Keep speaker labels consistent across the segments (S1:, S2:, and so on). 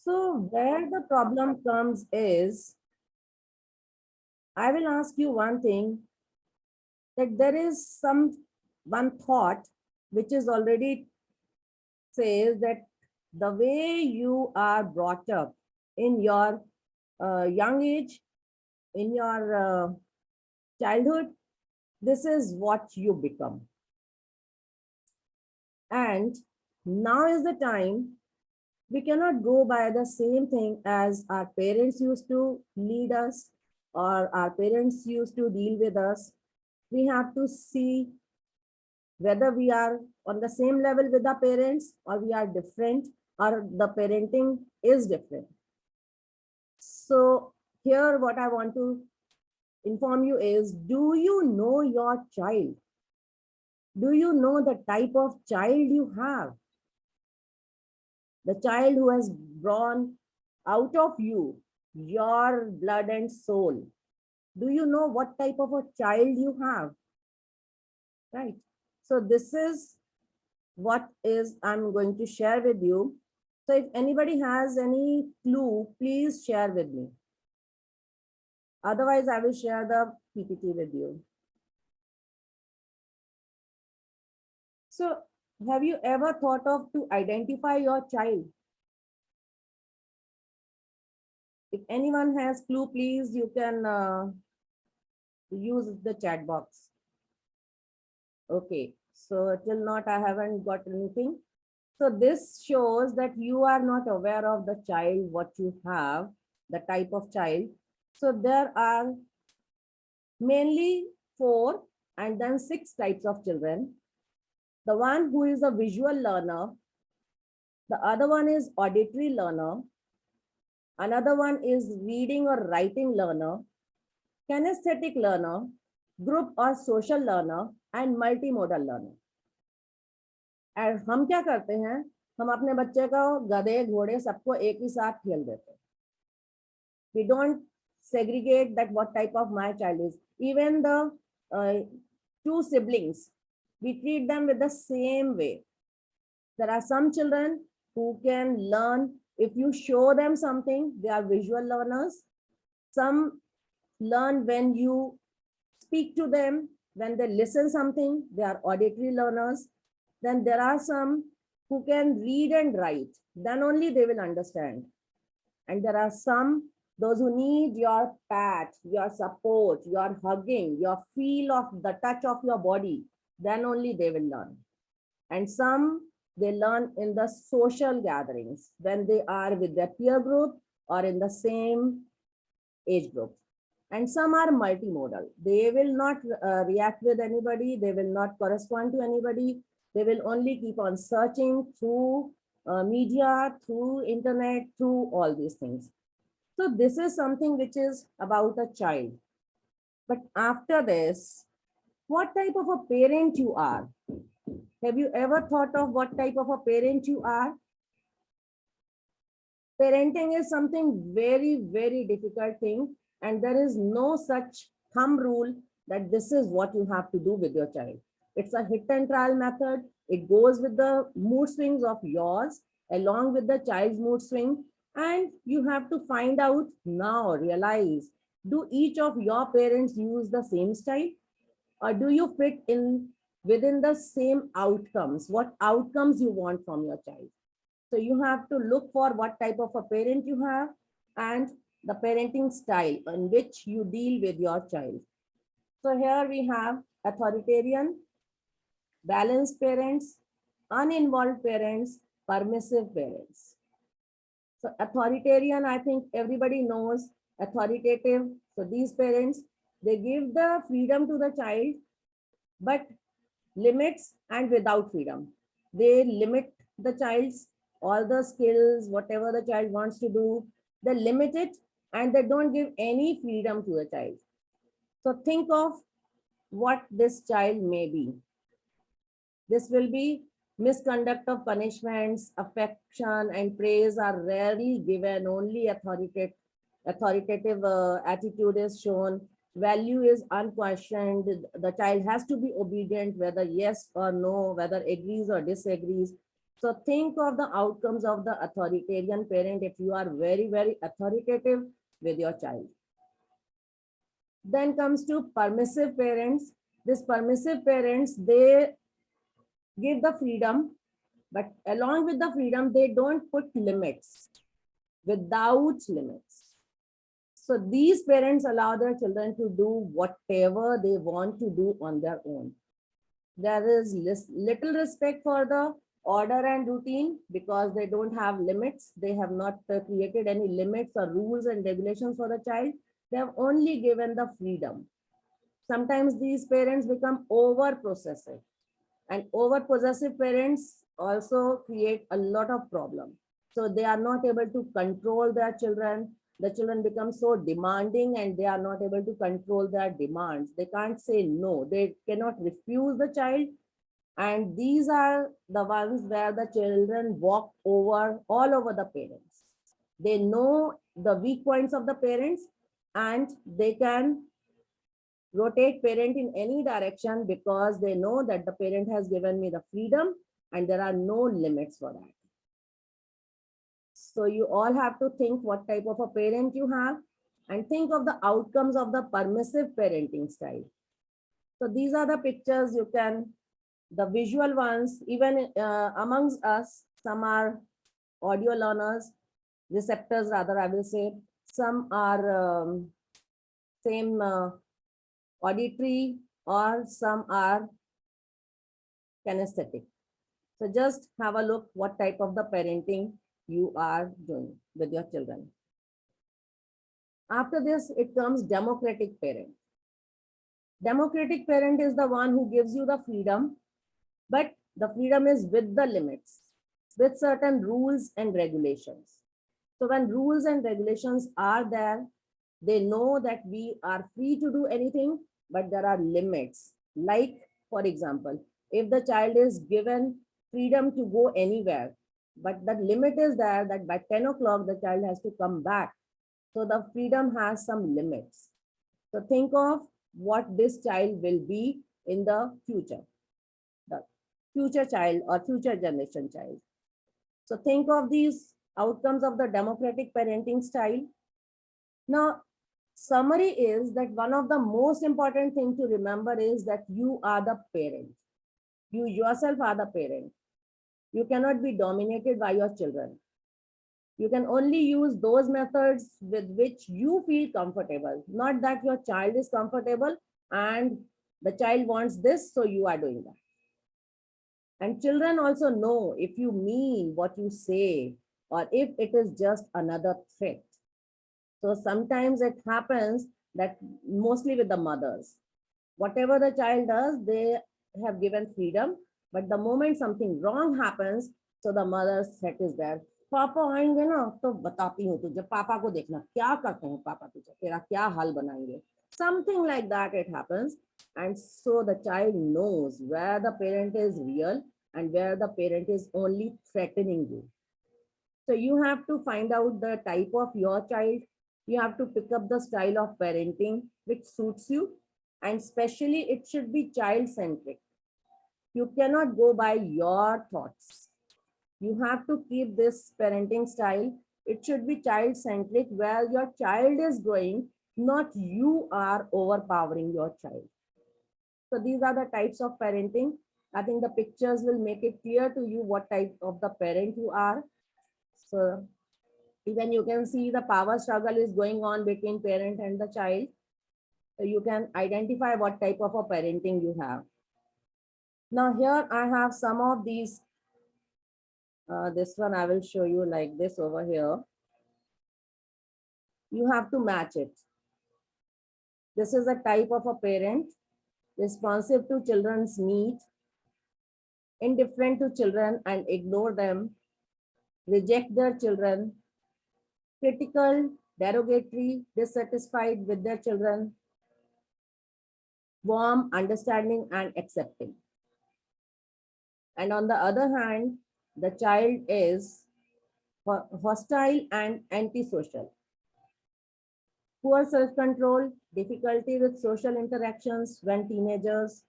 S1: So where the problem comes is, I will ask you one thing, that there is one thought which is already says that the way you are brought up in your young age, in your childhood, this is what you become. And now is the time we cannot go by the same thing as our parents used to lead us or our parents used to deal with us. We have to see whether we are on the same level with our parents or we are different or the parenting is different. So here what I want to inform you is, do you know your child? Do you know the type of child you have? The child who has born out of you, your blood and soul. Do you know what type of a child you have? Right. So this is what is I'm going to share with you. So if anybody has any clue, please share with me. Otherwise, I will share the PPT with you. So have you ever thought of to identify your child? If anyone has clue, please, you can use the chat box. Okay, so till not, I haven't got anything. So this shows that you are not aware of the child, what you have, the type of child. So there are mainly 4 and then 6 types of children. The one who is a visual learner, the other one is auditory learner, another one is reading or writing learner, kinesthetic learner, group or social learner, and multimodal learner. और हम क्या करते हैं, हम अपने बच्चे को गधे घोड़े सबको एक ही साथ खेल देते हैं. We don't segregate that what type of my child is. Even the 2 siblings, we treat them with the same way. There are some children who can learn if you show them something, they are visual learners. Some learn when you speak to them, when they listen something, they are auditory learners. Then there are some who can read and write, then only they will understand. And there are some, those who need your pat, your support, your hugging, your feel of the touch of your body, then only they will learn. And some, they learn in the social gatherings, when they are with their peer group or in the same age group. And some are multimodal. They will not react with anybody. They will not correspond to anybody. They will only keep on searching through media, through internet, through all these things. So this is something which is about a child. But after this, what type of a parent you are? Have you ever thought of what type of a parent you are? Parenting is something very, very difficult thing. And there is no such thumb rule that this is what you have to do with your child. It's a hit and trial method. It goes with the mood swings of yours along with the child's mood swing. And you have to find out now, realize, do each of your parents use the same style? Or do you fit in within the same outcomes? What outcomes you want from your child? So you have to look for what type of a parent you have and the parenting style in which you deal with your child. So here we have authoritarian, balanced parents, uninvolved parents, permissive parents. So authoritarian, I think everybody knows, authoritative. So these parents, they give the freedom to the child, but limits and without freedom. They limit the child's all the skills, whatever the child wants to do, they limit it and they don't give any freedom to the child. So think of what this child may be. This will be misconduct of punishments, affection and praise are rarely given, only authoritative attitude is shown, value is unquestioned, the child has to be obedient, whether yes or no, whether agrees or disagrees. So think of the outcomes of the authoritarian parent if you are very, very authoritative with your child. Then comes to permissive parents. These permissive parents, they give the freedom, but along with the freedom, they don't put limits, without limits. So these parents allow their children to do whatever they want to do on their own. There is little respect for the order and routine because they don't have limits. They have not created any limits or rules and regulations for the child. They have only given the freedom. Sometimes these parents become over possessive, and over possessive parents also create a lot of problems. So they are not able to control their children. The children become so demanding and they are not able to control their demands. They can't say no. They cannot refuse the child. And these are the ones where the children walk over all over the parents. They know the weak points of the parents and they can rotate parent in any direction because they know that the parent has given me the freedom and there are no limits for that. So you all have to think what type of a parent you have and think of the outcomes of the permissive parenting style. So these are the pictures you can, the visual ones, even amongst us, some are audio learners, receptors rather, I will say. Some are same auditory or some are kinesthetic. So just have a look what type of the parenting you are doing with your children. After this, it comes democratic parent. Democratic parent is the one who gives you the freedom, but the freedom is with the limits, with certain rules and regulations. So when rules and regulations are there, they know that we are free to do anything, but there are limits. Like, for example, if the child is given freedom to go anywhere, but the limit is there that by 10 o'clock, the child has to come back. So the freedom has some limits. So think of what this child will be in the future child or future generation child. So think of these outcomes of the democratic parenting style. Now, summary is that one of the most important thing to remember is that you are the parent. You yourself are the parent. You cannot be dominated by your children. You can only use those methods with which you feel comfortable, not that your child is comfortable and the child wants this, so you are doing that. And children also know if you mean what you say or if it is just another threat. So sometimes it happens that mostly with the mothers, whatever the child does, they have given freedom. But the moment something wrong happens, so the mother's threat is there. पापा आएंगे ना तो बताती हूँ तुझे पापा को देखना क्या करते हैं पापा तुझे तेरा क्या हाल बनाएंगे. Something like that it happens. And so the child knows where the parent is real and where the parent is only threatening you. So you have to find out the type of your child. You have to pick up the style of parenting which suits you. And especially it should be child-centric. You cannot go by your thoughts. You have to keep this parenting style. It should be child-centric where your child is growing, not you are overpowering your child. So these are the types of parenting. I think the pictures will make it clear to you what type of the parent you are. So even you can see the power struggle is going on between parent and the child. So you can identify what type of a parenting you have. Now here I have some of these. This one I will show you like this over here. You have to match it. This is a type of a parent, responsive to children's needs, indifferent to children and ignore them, reject their children, critical, derogatory, dissatisfied with their children, warm, understanding, and accepting. And on the other hand, the child is hostile and antisocial. Poor self-control, difficulty with social interactions when teenagers,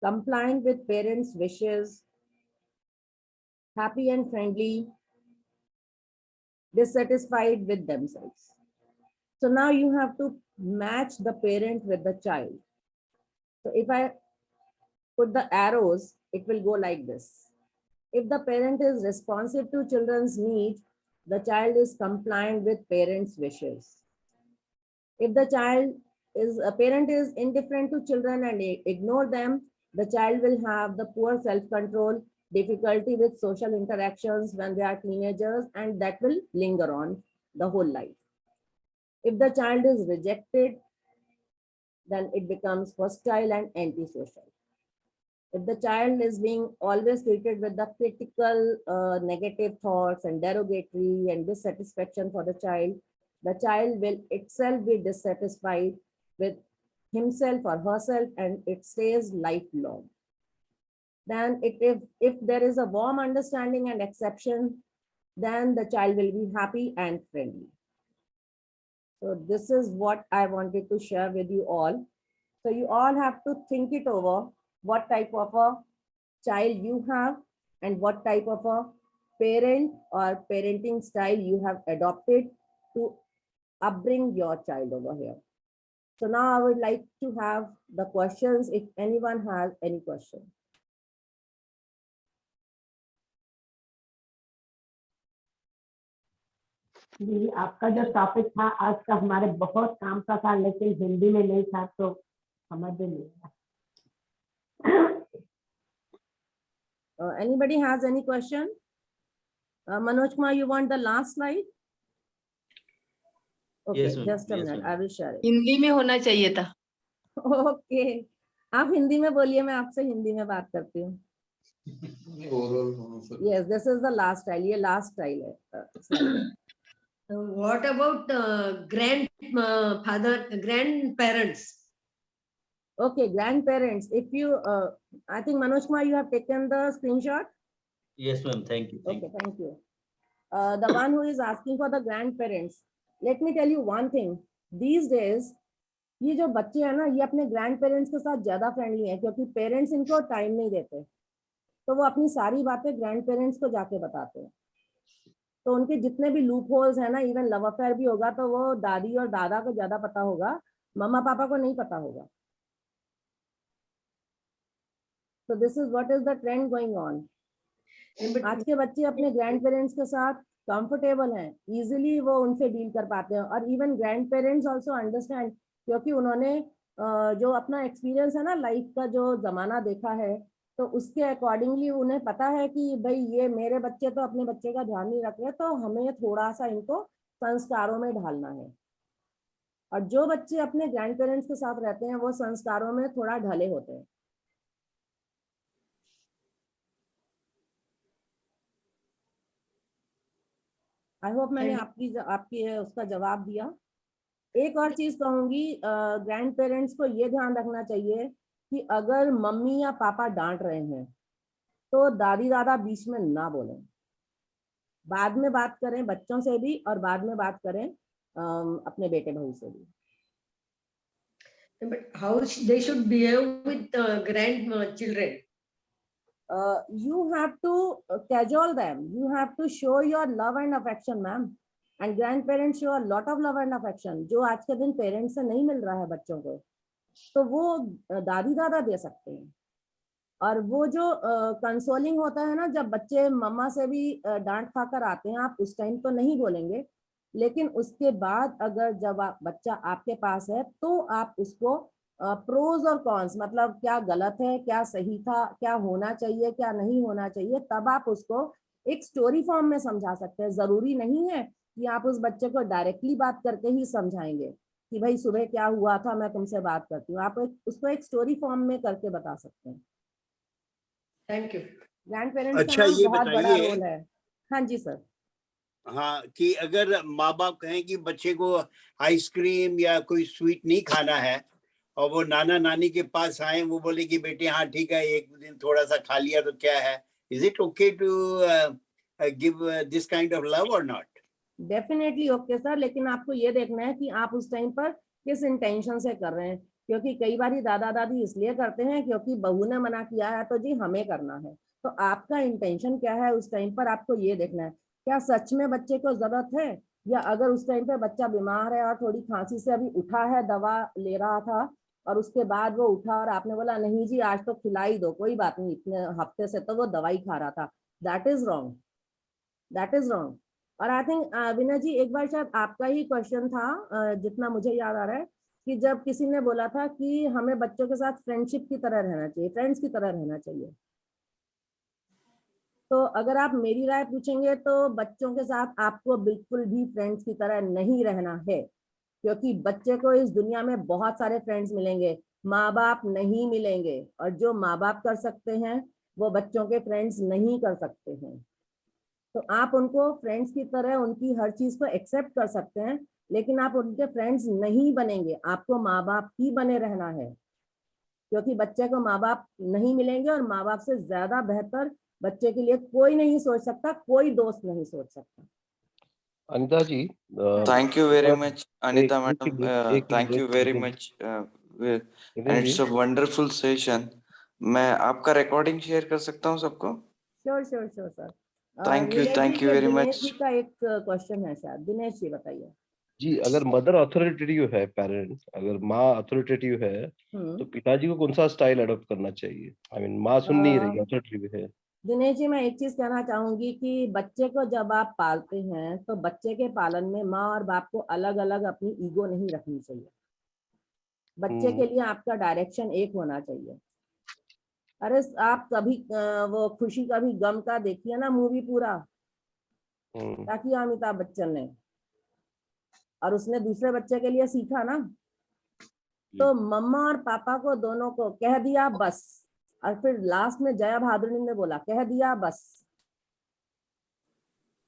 S1: compliant with parents' wishes, happy and friendly, dissatisfied with themselves. So now you have to match the parent with the child. So if I put the arrows, it will go like this. If the parent is responsive to children's needs, the child is compliant with parents' wishes. If the child is a parent is indifferent to children and ignore them, the child will have the poor self-control, difficulty with social interactions when they are teenagers, and that will linger on the whole life. If the child is rejected, then it becomes hostile and antisocial. If the child is being always treated with the critical, negative thoughts and derogatory and dissatisfaction for the child will itself be dissatisfied with himself or herself, and it stays lifelong. Then if there is a warm understanding and acceptance, then the child will be happy and friendly. So this is what I wanted to share with you all. So you all have to think it over, what type of a child you have and what type of a parent or parenting style you have adopted to upbring your child over here. So now I would like to have the questions if anyone has any question.
S2: जी, आपका जो topic था आज का हमारे बहुत काम का था, लेकिन हिंदी में नहीं था तो समझ नहीं आया।
S1: Anybody has any question? Manoj Kumar, you want the last slide? Okay,
S3: yes,
S1: just a
S3: yes,
S1: minute. I will share it.
S4: Hindi में होना चाहिए था।
S1: Okay, आप हिंदी में बोलिए, मैं आपसे हिंदी में बात करती हूँ. Yes, this is the last style. ये last style है. Slide है.
S4: What about grandparents?
S1: Okay, grandparents. If you, I think Manoj Kumar, you have taken the screenshot.
S3: yes, ma'am. Thank you.
S1: Okay, thank you. The one who is asking for the grandparents. Let me tell you one thing. These days, ये जो बच्चे हैं ना, ये अपने grand parents के साथ ज्यादा फ्रेंडली हैं, क्योंकि पेरेंट्स इनको टाइम नहीं देते, तो वो अपनी सारी बातें ग्रैंड पेरेंट्स को जाके बताते हैं. तो उनके जितने भी लूप होल्स है ना, इवन लव अफेयर भी होगा तो वो दादी और दादा को ज्यादा पता होगा, मम्मा पापा को नहीं पता होगा. So this is what is the trend going on. आज के बच्चे अपने ग्रैंड पेरेंट्स के साथ कंफर्टेबल हैं, इजीली वो उनसे डील कर पाते हैं, और even grand parents also understand, क्योंकि उन्होंने जो अपना एक्सपीरियंस है ना, लाइफ का जो जमाना देखा है, तो उसके अकॉर्डिंगली उन्हें पता है कि भाई ये मेरे बच्चे तो अपने बच्चे का ध्यान नहीं रख रहे, तो हमें थोड़ा सा इनको संस्कारों में ढालना है. और जो बच्चे अपने ग्रैंड पेरेंट्स के साथ रहते हैं वो संस्कारों में थोड़ा ढले होते हैं. आई होप मैंने आपकी उसका जवाब दिया. एक और चीज कहूंगी, ग्रैंड पेरेंट्स को ये ध्यान रखना चाहिए कि अगर मम्मी या पापा डांट रहे हैं तो दादी दादा बीच में ना बोलें, बाद में बात करें बच्चों से भी, और बाद में बात करें अपने बेटे भाई से भी.
S4: But how they should behave with grandchildren?
S1: You have to cajole them. You have to show your love and affection, ma'am. And grandparents show a lot of love and affection, जो आज के दिन पेरेंट्स से नहीं मिल रहा है बच्चों को, तो वो दादी दादा दे सकते हैं. और वो जो कंसोलिंग होता है ना, जब बच्चे मम्मा से भी डांट खाकर आते हैं, आप उस टाइम तो नहीं बोलेंगे, लेकिन उसके बाद अगर जब बच्चा आपके पास है तो आप उसको प्रोज और कॉन्स, मतलब क्या गलत है, क्या सही था, क्या होना चाहिए, क्या नहीं होना चाहिए, तब आप उसको एक स्टोरी फॉर्म में समझा सकते हैं. जरूरी नहीं है कि आप उस बच्चे को डायरेक्टली बात करके ही समझाएंगे कि भाई सुबह क्या हुआ था, मैं तुमसे बात करती हूँ. आप उसको एक स्टोरी फॉर्म में करके बता सकते हैं.
S4: Thank you.
S1: ग्रैंड पेरेंट्स
S5: अच्छा,
S1: का
S5: ये
S1: बहुत बड़ा
S5: बताइए,
S1: रोल है. हाँ जी सर.
S5: हाँ, कि अगर माँ बाप कहें कि बच्चे को आइसक्रीम या कोई स्वीट नहीं खाना है और वो नाना नानी के पास आए, वो बोले कि बेटे हाँ ठीक है, एक दिन थोड़ा सा खा लिया तो क्या है, is it okay to give this kind of love और नॉट?
S1: डेफिनेटली ओके सर, लेकिन आपको ये देखना है कि आप उस टाइम पर किस इंटेंशन से कर रहे हैं, क्योंकि कई बार दादा दादी इसलिए करते हैं क्योंकि बहू ने मना किया है तो जी हमें करना है, तो आपका इंटेंशन क्या है उस टाइम पर, आपको ये देखना है क्या सच में बच्चे को जरूरत है, या अगर उस टाइम पे बच्चा बीमार है और थोड़ी खांसी से अभी उठा है, दवा ले रहा था और उसके बाद वो उठा और आपने बोला नहीं जी आज तो खिला ही दो, कोई बात नहीं, इतने हफ्ते से तो वो दवाई खा रहा था, that is wrong, that is wrong. और आई थिंक विनय जी एक बार शायद आपका ही क्वेश्चन था, जितना मुझे याद आ रहा है, कि जब किसी ने बोला था कि हमें बच्चों के साथ फ्रेंडशिप की तरह रहना चाहिए, फ्रेंड्स की तरह रहना चाहिए। तो अगर आप मेरी राय पूछेंगे तो बच्चों के साथ आपको बिल्कुल भी फ्रेंड्स की तरह नहीं रहना है, क्योंकि बच्चे को इस दुनिया में बहुत सारे फ्रेंड्स मिलेंगे, माँ बाप नहीं मिलेंगे, और जो माँ बाप कर सकते हैं वो बच्चों के फ्रेंड्स नहीं कर सकते हैं। तो आप उनको फ्रेंड्स की तरह उनकी हर चीज को एक्सेप्ट कर सकते हैं, लेकिन आप उनके फ्रेंड्स नहीं बनेंगे, आपको माँ बाप ही बने रहना है, क्योंकि बच्चे को माँ बाप नहीं मिलेंगे और माँ बाप से ज्यादा बेहतर बच्चे के लिए कोई नहीं सोच सकता, कोई दोस्त नहीं सोच सकता।
S6: अनिता जी,
S7: Thank you very
S6: बात-
S7: much, Anita
S6: एक
S7: madam.
S6: एक
S7: Thank you very much. And
S6: ji,
S7: it's a wonderful session. मैं आपका recording share कर सकता हूँ सबको?
S1: Sure sure sure sir.
S7: Thank you
S1: ये
S7: very
S1: दिनेश
S7: much.
S1: जी का एक क्वेश्चन है शायद, दिनेश जी बताइए।
S6: जी अगर मदर अथॉरिटेटिव है, पेरेंट अगर माँ अथॉरिटेटिव है, तो पिताजी को कौन सा स्टाइल अडॉप्ट करना चाहिए? आई मीन माँ सुन नहीं रही, अथॉरिटेटिव है।
S1: दिनेश जी मैं एक चीज कहना चाहूंगी कि बच्चे को जब आप पालते हैं तो बच्चे के पालन में माँ और बाप को अलग अलग अपनी ईगो नहीं रखनी चाहिए, बच्चे के लिए आपका डायरेक्शन एक होना चाहिए। अरे आप कभी वो खुशी कभी गम का देखिए ना मूवी पूरा, क्या किया अमिताभ बच्चन ने, और उसने दूसरे बच्चे के लिए सीखा ना। तो मम्मा और पापा को दोनों को कह दिया बस, और फिर लास्ट में जया भादुड़ी ने बोला कह दिया बस।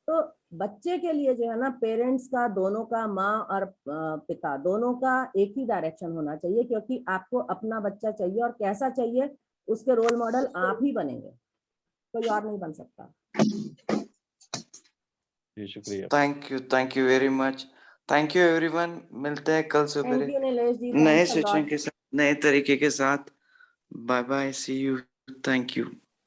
S1: तो बच्चे के लिए जो है ना, पेरेंट्स का दोनों का, माँ और पिता दोनों का एक ही डायरेक्शन होना चाहिए, क्योंकि आपको अपना बच्चा चाहिए और कैसा चाहिए उसके रोल मॉडल आप ही बनेंगे, कोई और नहीं बन सकता।
S6: जी शुक्रिया।
S7: Thank you very much. Thank you everyone. मिलते हैं कल
S1: थैंक
S7: सुबह
S1: यू नीलेश जी,
S7: नए
S1: थैंक्स अ
S7: सेशन
S1: लॉट।
S7: के साथ, नए तरीके के साथ। Bye bye. See you. Thank you.